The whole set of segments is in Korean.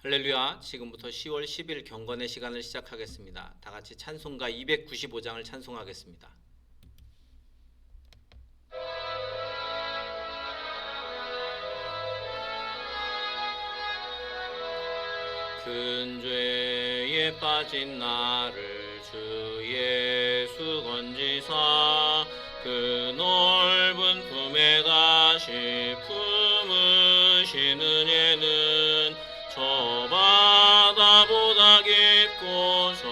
할렐루야. 지금부터 10월 10일 경건의 시간을 시작하겠습니다. 다 같이 찬송가 295장을 찬송하겠습니다. 큰 죄에 빠진 나를 주 예수 건지사 그 넓은 품에 다시 품으신 은혜는 저 바다보다 깊고 저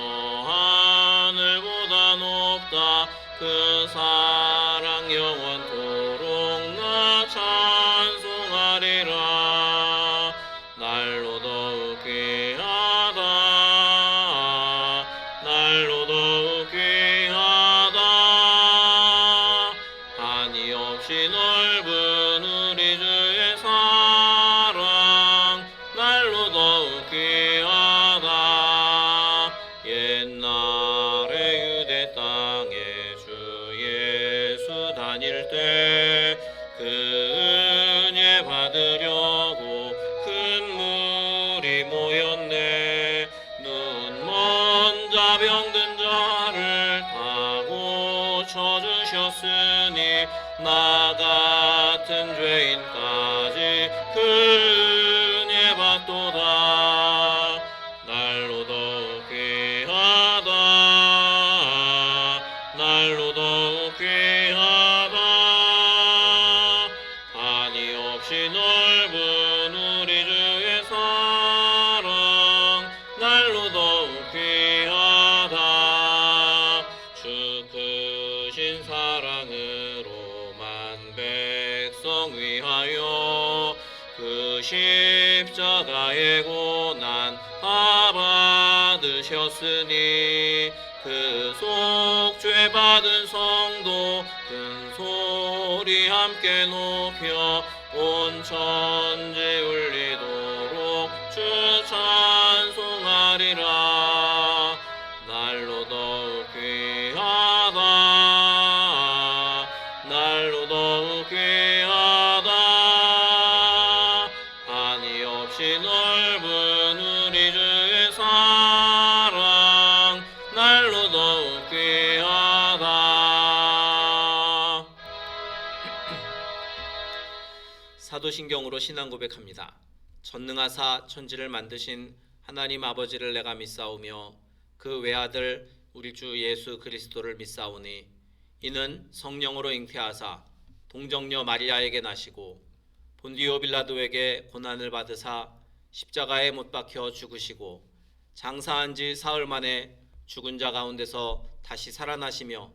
하늘보다 높다. 그 사랑 영원토록 나 찬송하리라. 날로 더욱 귀하다. 날로 더욱 귀하다. 한이 없이 넓은 우리 주의 사랑 날로 더욱 귀하다. 옛날에 유대 땅에 주 예수 다닐 때 그 은혜 받으려고 큰 무리 모였네. 눈먼 자 병든 자를 다 고쳐주셨으니 나 같은 죄인까지 그 은혜 받도다. 날로 더욱 귀하다. 날로 더욱 귀하다. 한이 없이 넓은 우리 주의 사랑 날로 더욱 귀하다. 주 크신 사랑으로 만 백성 위하여 그 십자가의 고난 다 받으셨으니 그 속죄 받은 성도 큰 소리 함께 높여 온 천지 울리도록 주 찬송하리라. 날로 더욱 귀하다. 날로 더욱 귀하다. 한이 없이 넓은 우리 주의 사랑 날로 더욱 귀하다. 사도신경으로 신앙 고백합니다. 전능하사 천지를 만드신 하나님 아버지를 내가 믿사오며 그 외아들 우리 주 예수 그리스도를 믿사오니 이는 성령으로 잉태하사 동정녀 마리아에게 나시고 본디오 빌라도에게 고난을 받으사 십자가에 못 박혀 죽으시고 장사한 지 사흘 만에 죽은 자 가운데서 다시 살아나시며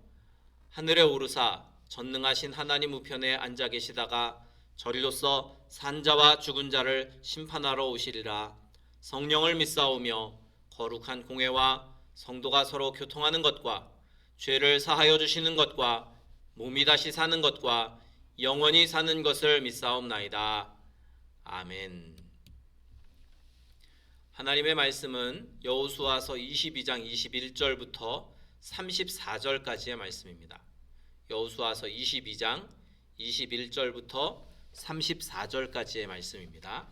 하늘에 오르사 전능하신 하나님 우편에 앉아 계시다가 저리로서 산자와 죽은 자를 심판하러 오시리라. 성령을 믿사오며 거룩한 공회와 성도가 서로 교통하는 것과 죄를 사하여 주시는 것과 몸이 다시 사는 것과 영원히 사는 것을 믿사옵나이다. 아멘. 하나님의 말씀은 여호수아서 22장 21절부터 34절까지의 말씀입니다. 여호수아서 22장 21절부터 34절까지의 말씀입니다.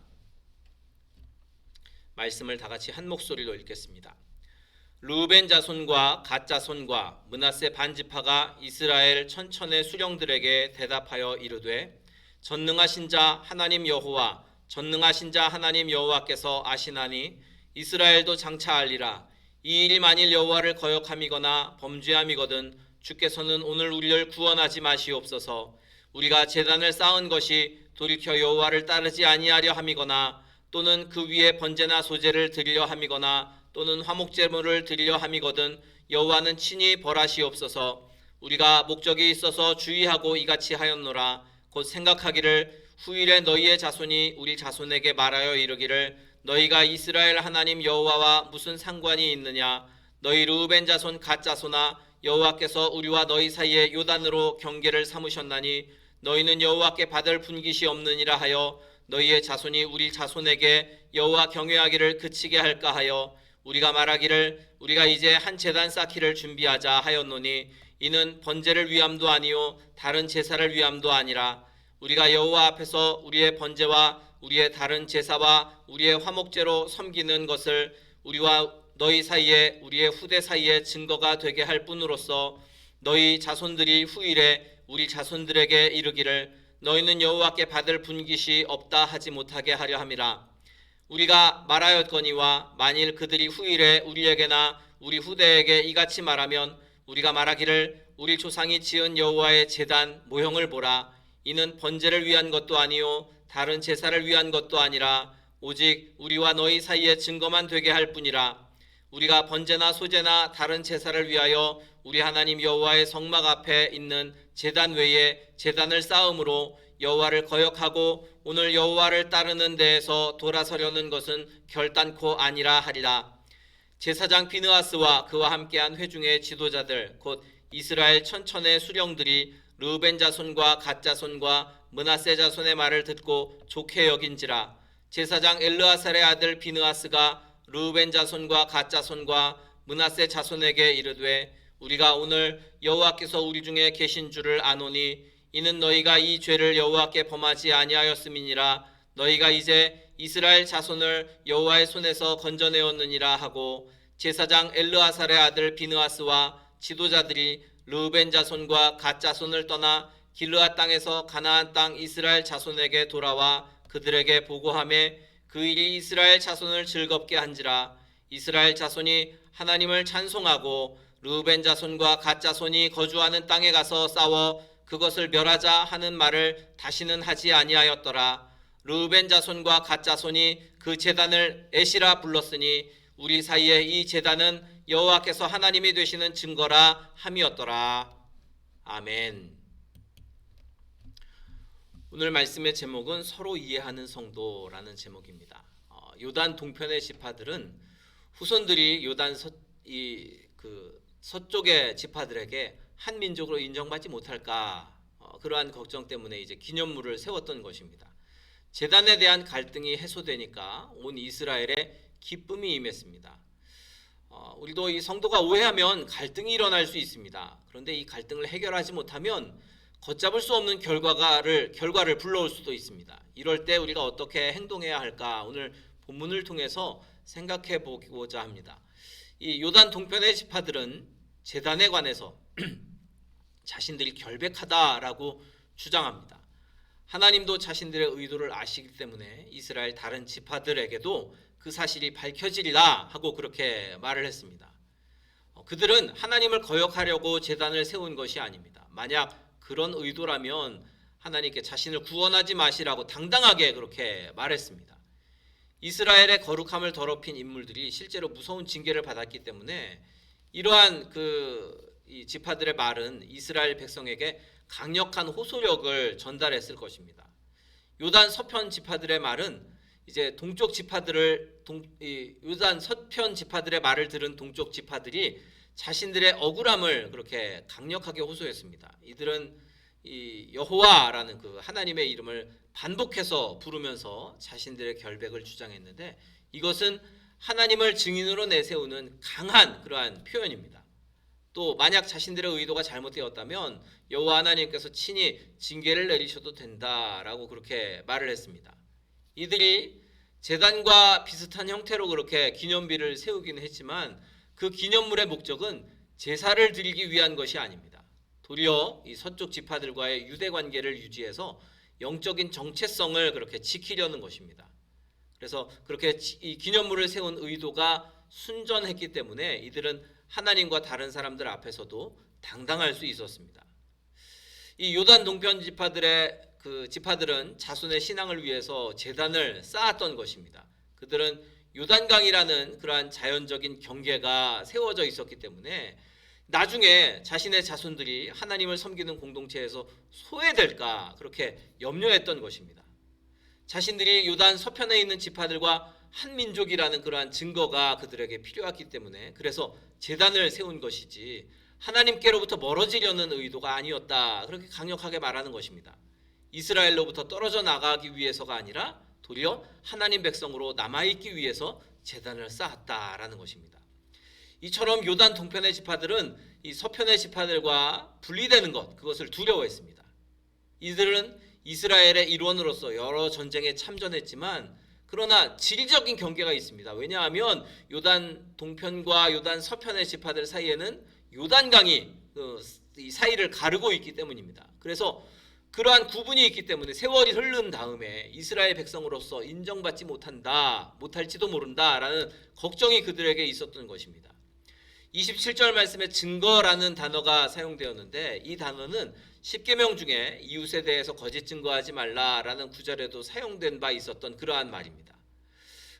말씀을 다 같이 한 목소리로 읽겠습니다. 르우벤 자손과 갓 자손과 므낫세 반지파가 이스라엘 천천의 수령들에게 대답하여 이르되 전능하신 자 하나님 여호와 전능하신 자 하나님 여호와께서 아시나니 이스라엘도 장차 알리라. 이 일이 만일 여호와를 거역함이거나 범죄함이거든 주께서는 오늘 우리를 구원하지 마시옵소서. 우리가 제단을 쌓은 것이 돌이켜 여호와를 따르지 아니하려 함이거나 또는 그 위에 번제나 소제를 드리려 함이거나 또는 화목제물을 드리려 함이거든 여호와는 친히 벌하시옵소서. 우리가 목적이 있어서 주의하고 이같이 하였노라. 곧 생각하기를 후일에 너희의 자손이 우리 자손에게 말하여 이르기를 너희가 이스라엘 하나님 여호와와 무슨 상관이 있느냐. 너희 르우벤 자손 갓 자손아 여호와께서 우리와 너희 사이에 요단으로 경계를 삼으셨나니 너희는 여호와께 받을 분깃이 없느니라 하여 너희의 자손이 우리 자손에게 여호와 경외하기를 그치게 할까 하여 우리가 말하기를 우리가 이제 한 제단 쌓기를 준비하자 하였노니 이는 번제를 위함도 아니요 다른 제사를 위함도 아니라 우리가 여호와 앞에서 우리의 번제와 우리의 다른 제사와 우리의 화목제로 섬기는 것을 우리와 너희 사이에 우리의 후대 사이에 증거가 되게 할 뿐으로써 너희 자손들이 후일에 우리 자손들에게 이르기를 너희는 여호와께 받을 분깃이 없다 하지 못하게 하려 함이라. 우리가 말하였거니와 만일 그들이 후일에 우리에게나 우리 후대에게 이같이 말하면 우리가 말하기를 우리 조상이 지은 여호와의 제단 모형을 보라. 이는 번제를 위한 것도 아니요 다른 제사를 위한 것도 아니라 오직 우리와 너희 사이에 증거만 되게 할 뿐이라. 우리가 번제나 소제나 다른 제사를 위하여 우리 하나님 여호와의 성막 앞에 있는 제단 외에 제단을 쌓음으로 여호와를 거역하고 오늘 여호와를 따르는 데에서 돌아서려는 것은 결단코 아니라 하리라. 제사장 비느하스와 그와 함께한 회중의 지도자들 곧 이스라엘 천천의 수령들이 르우벤 자손과 갓 자손과 므낫세 자손의 말을 듣고 좋게 여긴지라. 제사장 엘르아살의 아들 비느하스가 르우벤 자손과 갓 자손과 므낫세 자손에게 이르되 우리가 오늘 여호와께서 우리 중에 계신 줄을 아노니 이는 너희가 이 죄를 여호와께 범하지 아니하였음이니라. 너희가 이제 이스라엘 자손을 여호와의 손에서 건져내었느니라 하고 제사장 엘르아살의 아들 비느하스와 지도자들이 르우벤 자손과 갓 자손을 떠나 길르앗 땅에서 가나안 땅 이스라엘 자손에게 돌아와 그들에게 보고하매 그 일이 이스라엘 자손을 즐겁게 한지라. 이스라엘 자손이 하나님을 찬송하고 르우벤 자손과 갓 자손이 거주하는 땅에 가서 싸워 그것을 멸하자 하는 말을 다시는 하지 아니하였더라. 르우벤 자손과 갓 자손이 그 제단을 에시라 불렀으니 우리 사이에 이 제단은 여호와께서 하나님이 되시는 증거라 함이었더라. 아멘. 오늘 말씀의 제목은 서로 이해하는 성도라는 제목입니다. 요단 동편의 지파들은 후손들이 요단 서쪽의 지파들에게 한 민족으로 인정받지 못할까 그러한 걱정 때문에 이제 기념물을 세웠던 것입니다. 제단에 대한 갈등이 해소되니까 온 이스라엘에 기쁨이 임했습니다. 우리도 이 성도가 오해하면 갈등이 일어날 수 있습니다. 그런데 이 갈등을 해결하지 못하면 걷잡을 수 없는 결과를 불러올 수도 있습니다. 이럴 때 우리가 어떻게 행동해야 할까 오늘 본문을 통해서 생각해 보고자 합니다. 이 요단 동편의 지파들은 제단에 관해서 자신들이 결백하다라고 주장합니다. 하나님도 자신들의 의도를 아시기 때문에 이스라엘 다른 지파들에게도 그 사실이 밝혀지리라 하고 그렇게 말을 했습니다. 그들은 하나님을 거역하려고 제단을 세운 것이 아닙니다. 만약 그런 의도라면 하나님께 자신을 구원하지 마시라고 당당하게 그렇게 말했습니다. 이스라엘의 거룩함을 더럽힌 인물들이 실제로 무서운 징계를 받았기 때문에 이러한 이 지파들의 말은 이스라엘 백성에게 강력한 호소력을 전달했을 것입니다. 요단 서편 지파들의 말은 이제 요단 서편 지파들의 말을 들은 동쪽 지파들이 자신들의 억울함을 그렇게 강력하게 호소했습니다. 이들은 이 여호와라는 그 하나님의 이름을 반복해서 부르면서 자신들의 결백을 주장했는데 이것은 하나님을 증인으로 내세우는 강한 그러한 표현입니다. 또 만약 자신들의 의도가 잘못되었다면 여호와 하나님께서 친히 징계를 내리셔도 된다라고 그렇게 말을 했습니다. 이들이 제단과 비슷한 형태로 그렇게 기념비를 세우기는 했지만 그 기념물의 목적은 제사를 드리기 위한 것이 아닙니다. 도리어 이 서쪽 지파들과의 유대 관계를 유지해서 영적인 정체성을 그렇게 지키려는 것입니다. 그래서 그렇게 이 기념물을 세운 의도가 순전했기 때문에 이들은 하나님과 다른 사람들 앞에서도 당당할 수 있었습니다. 이 요단 동편 지파들은 자손의 신앙을 위해서 제단을 쌓았던 것입니다. 그들은 요단강이라는 그러한 자연적인 경계가 세워져 있었기 때문에 나중에 자신의 자손들이 하나님을 섬기는 공동체에서 소외될까 그렇게 염려했던 것입니다. 자신들이 요단 서편에 있는 지파들과 한 민족이라는 그러한 증거가 그들에게 필요했기 때문에 그래서 제단을 세운 것이지 하나님께로부터 멀어지려는 의도가 아니었다 그렇게 강력하게 말하는 것입니다. 이스라엘로부터 떨어져 나가기 위해서가 아니라 도리어 하나님 백성으로 남아있기 위해서 제단을 쌓았다라는 것입니다. 이처럼 요단 동편의 지파들은 이 서편의 지파들과 분리되는 그것을 두려워했습니다. 이들은 이스라엘의 일원으로서 여러 전쟁에 참전했지만 그러나 질적인 경계가 있습니다. 왜냐하면 요단 동편과 요단 서편의 지파들 사이에는 요단강이 이 사이를 가르고 있기 때문입니다. 그래서 그러한 구분이 있기 때문에 세월이 흐른 다음에 이스라엘 백성으로서 인정받지 못할지도 모른다라는 걱정이 그들에게 있었던 것입니다. 27절 말씀에 증거라는 단어가 사용되었는데 이 단어는 십계명 중에 이웃에 대해서 거짓 증거하지 말라라는 구절에도 사용된 바 있었던 그러한 말입니다.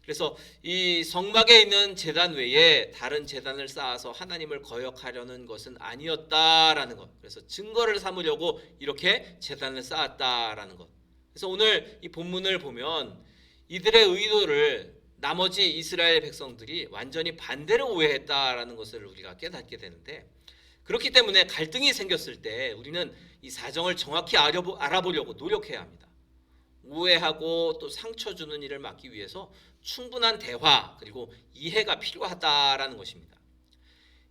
그래서 이 성막에 있는 제단 외에 다른 제단을 쌓아서 하나님을 거역하려는 것은 아니었다라는 것. 그래서 증거를 삼으려고 이렇게 제단을 쌓았다라는 것. 그래서 오늘 이 본문을 보면 이들의 의도를 나머지 이스라엘 백성들이 완전히 반대로 오해했다라는 것을 우리가 깨닫게 되는데, 그렇기 때문에 갈등이 생겼을 때 우리는 이 사정을 정확히 알아보려고 노력해야 합니다. 오해하고 또 상처 주는 일을 막기 위해서 충분한 대화 그리고 이해가 필요하다라는 것입니다.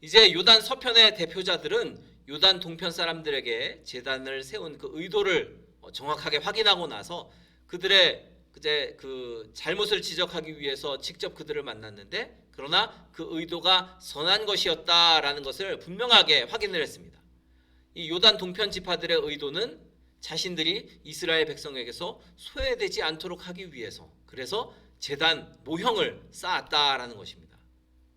이제 요단 서편의 대표자들은 요단 동편 사람들에게 제단을 세운 그 의도를 정확하게 확인하고 나서 그들의 이제 그 잘못을 지적하기 위해서 직접 그들을 만났는데, 그러나 그 의도가 선한 것이었다라는 것을 분명하게 확인을 했습니다. 이 요단 동편 지파들의 의도는 자신들이 이스라엘 백성에게서 소외되지 않도록 하기 위해서, 그래서 제단 모형을 쌓았다라는 것입니다.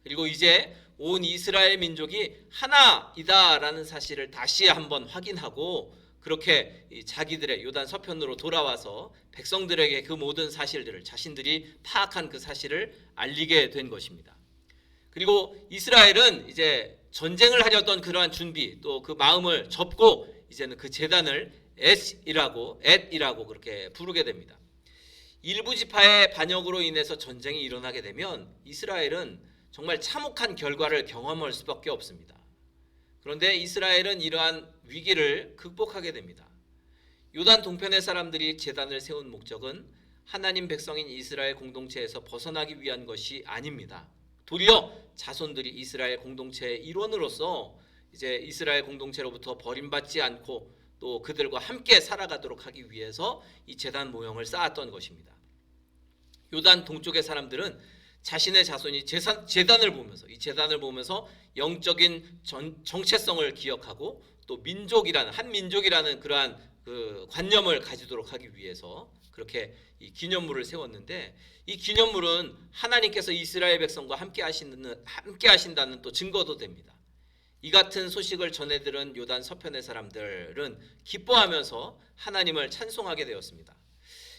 그리고 이제 온 이스라엘 민족이 하나이다라는 사실을 다시 한번 확인하고 그렇게 자기들의 요단 서편으로 돌아와서 백성들에게 그 모든 사실들을, 자신들이 파악한 그 사실을 알리게 된 것입니다. 그리고 이스라엘은 이제 전쟁을 하려던 그러한 준비 또 그 마음을 접고 이제는 그 제단을 엣이라고 그렇게 부르게 됩니다. 일부 지파의 반역으로 인해서 전쟁이 일어나게 되면 이스라엘은 정말 참혹한 결과를 경험할 수밖에 없습니다. 그런데 이스라엘은 이러한 위기를 극복하게 됩니다. 요단 동편의 사람들이 제단을 세운 목적은 하나님 백성인 이스라엘 공동체에서 벗어나기 위한 것이 아닙니다. 도리어 자손들이 이스라엘 공동체의 일원으로서 이제 이스라엘 공동체로부터 버림받지 않고 또 그들과 함께 살아가도록 하기 위해서 이 제단 모형을 쌓았던 것입니다. 요단 동쪽의 사람들은 자신의 자손이 제단을 보면서, 이 제단을 보면서 영적인 정체성을 기억하고 또 한 민족이라는 그러한 그 관념을 가지도록 하기 위해서 그렇게 이 기념물을 세웠는데, 이 기념물은 하나님께서 이스라엘 백성과 함께 하신다는 또 증거도 됩니다. 이 같은 소식을 전해 들은 요단 서편의 사람들은 기뻐하면서 하나님을 찬송하게 되었습니다.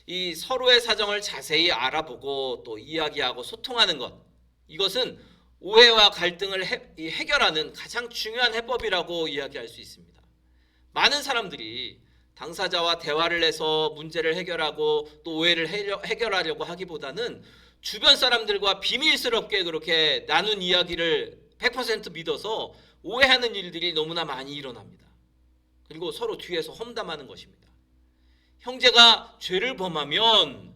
이 서로의 사정을 자세히 알아보고 또 이야기하고 소통하는 것, 이것은 오해와 갈등을 해결하는 가장 중요한 해법이라고 이야기할 수 있습니다. 많은 사람들이 당사자와 대화를 해서 문제를 해결하고 또 오해를 해결하려고 하기보다는 주변 사람들과 비밀스럽게 그렇게 나눈 이야기를 100% 믿어서 오해하는 일들이 너무나 많이 일어납니다. 그리고 서로 뒤에서 험담하는 것입니다. 형제가 죄를 범하면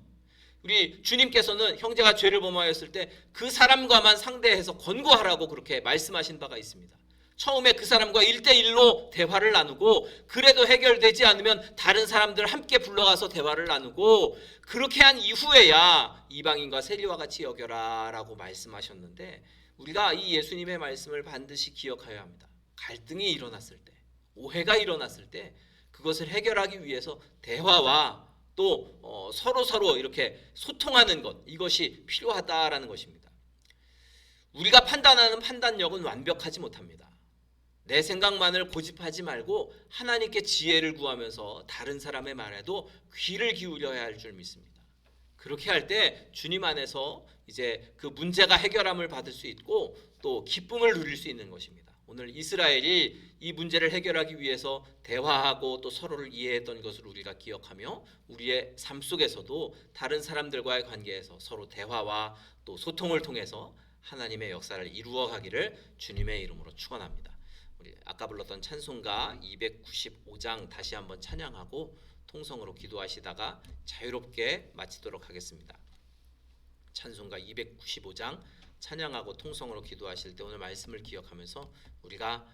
우리 주님께서는 형제가 죄를 범하였을 때 그 사람과만 상대해서 권고하라고 그렇게 말씀하신 바가 있습니다. 처음에 그 사람과 1대1로 대화를 나누고 그래도 해결되지 않으면 다른 사람들 함께 불러가서 대화를 나누고 그렇게 한 이후에야 이방인과 세리와 같이 여겨라 라고 말씀하셨는데, 우리가 이 예수님의 말씀을 반드시 기억해야 합니다. 갈등이 일어났을 때, 오해가 일어났을 때 그것을 해결하기 위해서 대화와 또 서로 이렇게 소통하는 것, 이것이 필요하다라는 것입니다. 우리가 판단하는 판단력은 완벽하지 못합니다. 내 생각만을 고집하지 말고 하나님께 지혜를 구하면서 다른 사람의 말에도 귀를 기울여야 할 줄 믿습니다. 그렇게 할 때 주님 안에서 이제 그 문제가 해결함을 받을 수 있고 또 기쁨을 누릴 수 있는 것입니다. 오늘 이스라엘이 이 문제를 해결하기 위해서 대화하고 또 서로를 이해했던 것을 우리가 기억하며 우리의 삶 속에서도 다른 사람들과의 관계에서 서로 대화와 또 소통을 통해서 하나님의 역사를 이루어가기를 주님의 이름으로 축원합니다. 우리 아까 불렀던 찬송가 295장 다시 한번 찬양하고 통성으로 기도하시다가 자유롭게 마치도록 하겠습니다. 찬송가 295장 찬양하고 통성으로 기도하실 때 오늘 말씀을 기억하면서 우리가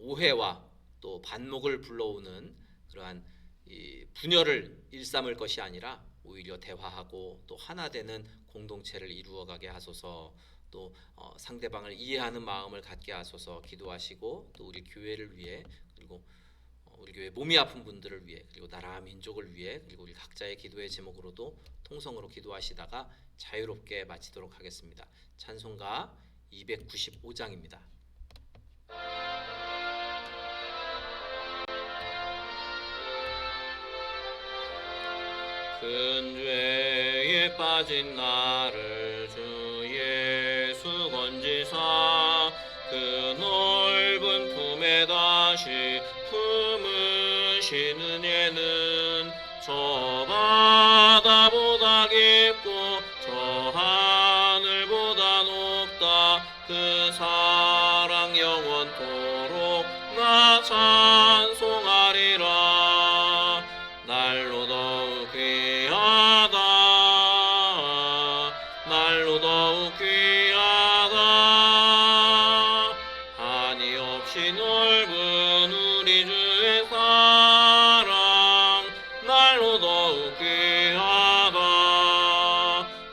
오해와 또 반목을 불러오는 그러한 이 분열을 일삼을 것이 아니라 오히려 대화하고 또 하나 되는 공동체를 이루어가게 하소서. 또 상대방을 이해하는 마음을 갖게 하소서 기도하시고, 또 우리 교회를 위해, 그리고 우리 교회 몸이 아픈 분들을 위해, 그리고 나라 민족을 위해, 그리고 우리 각자의 기도의 제목으로도 통성으로 기도하시다가 자유롭게 마치도록 하겠습니다. 찬송가 295장입니다. 큰 죄에 빠진 나를 주 예수 건지사 그 넓은 품에 다시 품으시는 예는 저 바다보다 깊고 저 하늘보다 높다. 그 사랑 영원토록 나 찬송하리라. 날로 더욱 귀하다. 날로 더욱 귀하다. 한이 없이 넓은 우리 주의 사랑 날로 더욱 귀하다.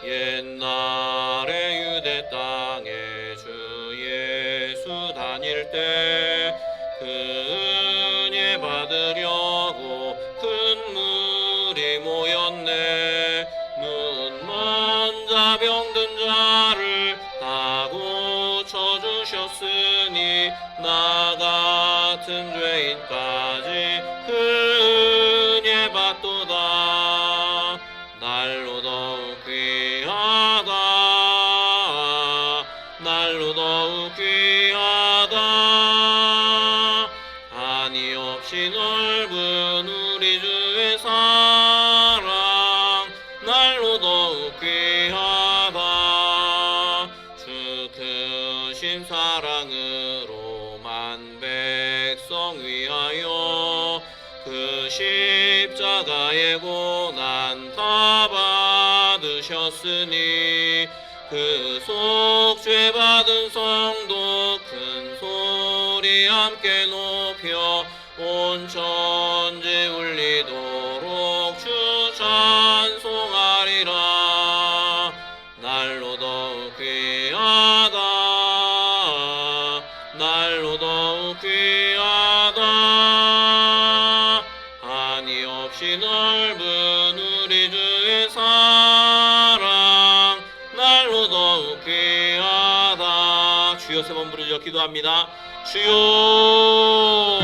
옛날에 유대 땅에 주 예수 다닐 때 그 은혜 받으려고 큰 물이 모였네. 눈먼 자 병든 자를 다 고쳐주셨으니 나 같은 죄인까지 그 은혜 받도다. 날로 더욱 귀하다. 날로 더욱 귀하다. 한이 없이 넓은 우리 주의 사랑 날로 더욱 귀하다. 주 크신 사랑으로 만 백성 위하여 그 십자가의 고난 다 받으셨으니 그 속죄 받은 성도 큰 소리 함께 높여 온 천지 울리도록 주 찬송하리라. 날로 더욱 귀하다. 날로 더욱 귀하다. 한이 없이 넓은 우리 주의 사랑 날로 더욱 귀하다. 주여 세 번 부르짖어 기도합니다. 주여